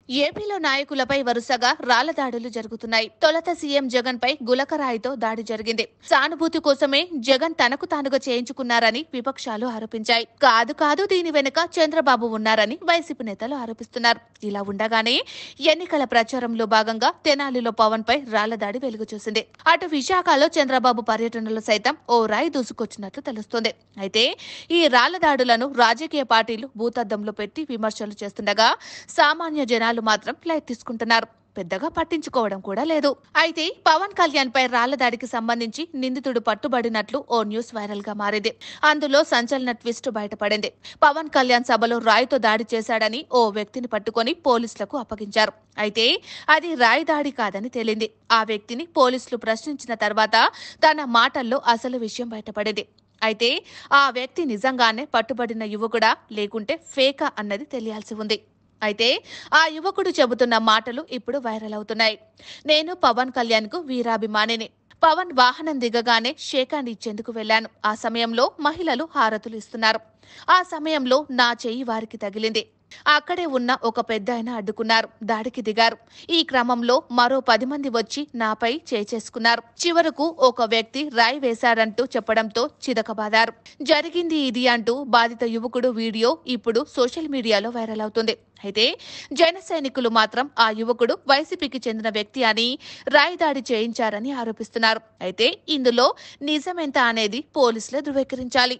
ఏపీలో నాయకులపై వరుసగా రాళ్ల దాడులు జరుగుతున్నాయి. తొలుత సీఎం జగన్ పై గులకరాయితో దాడి జరిగింది. సానుభూతి కోసమే జగన్ తనకు తానుగా చేయించుకున్నారని విపక్షాలు ఆరోపించాయి. కాదు దీని వెనుక చంద్రబాబు ఉన్నారని వైసీపీ నేతలు ఆరోపిస్తున్నారు. ఇలా ఉండగానే ఎన్నికల ప్రచారంలో భాగంగా తెనాలిలో పవన్ పై రాళ్ల దాడి వెలుగు చూసింది. అటు విశాఖలో చంద్రబాబు పర్యటనలో సైతం ఓ రాయి దూసుకొచ్చినట్లు తెలుస్తోంది. అయితే ఈ రాళ్ల దాడులను రాజకీయ పార్టీలు భూతద్దంలో పెట్టి విమర్శలు చేస్తుండగా సామాన్య జనాలు మాత్రం లైట్ తీసుకుంటున్నారు. పెద్దగా పట్టించుకోవడం కూడా లేదు. అయితే పవన్ కళ్యాణ్ పై రాళ్ల దాడికి సంబంధించి నిందితుడు పట్టుబడినట్లు ఓ న్యూస్ వైరల్ గా మారింది. అందులో సంచలన ట్విస్ట్ బయటపడింది. పవన్ కళ్యాణ్ సభలో రాయితో దాడి చేశాడని ఓ వ్యక్తిని పట్టుకొని పోలీసులకు అప్పగించారు. అయితే అది రాయి దాడి కాదని తేలింది. ఆ వ్యక్తిని పోలీసులు ప్రశ్నించిన తర్వాత తన మాటల్లో అసలు విషయం బయటపడింది. అయితే ఆ వ్యక్తి నిజంగానే పట్టుబడిన యువకుడా లేకుంటే ఫేకా అన్నది తెలియాల్సి ఉంది. అయితే ఆ యువకుడు చెబుతున్న మాటలు ఇప్పుడు వైరల్ అవుతున్నాయి. నేను పవన్ కళ్యాణ్ కు వీరాభిమానిని. పవన్ వాహనం దిగగానే షేకాన్ని ఇచ్చేందుకు వెళ్లాను. ఆ సమయంలో మహిళలు హారతులు ఇస్తున్నారు. ఆ సమయంలో నా చెయ్యి వారికి తగిలింది. అక్కడే ఉన్న ఒక పెద్దాయన అడ్డుకున్నారు. దాడికి దిగారు. ఈ క్రమంలో మరో 10 మంది వచ్చి నాపై చేసుకున్నారు. చివరకు ఒక వ్యక్తి రాయి వేశారంటూ చెప్పడంతో చితకబాదారు. జరిగింది ఇది అంటూ బాధిత యువకుడు వీడియో ఇప్పుడు సోషల్ మీడియాలో వైరల్ అవుతుంది. అయితే జన సైనికులు మాత్రం ఆ యువకుడు వైసీపీకి చెందిన వ్యక్తి అని రాయి దాడి చేయించారని ఆరోపిస్తున్నారు. అయితే ఇందులో నిజమెంత అనేది పోలీసులే ధృవీకరించాలి.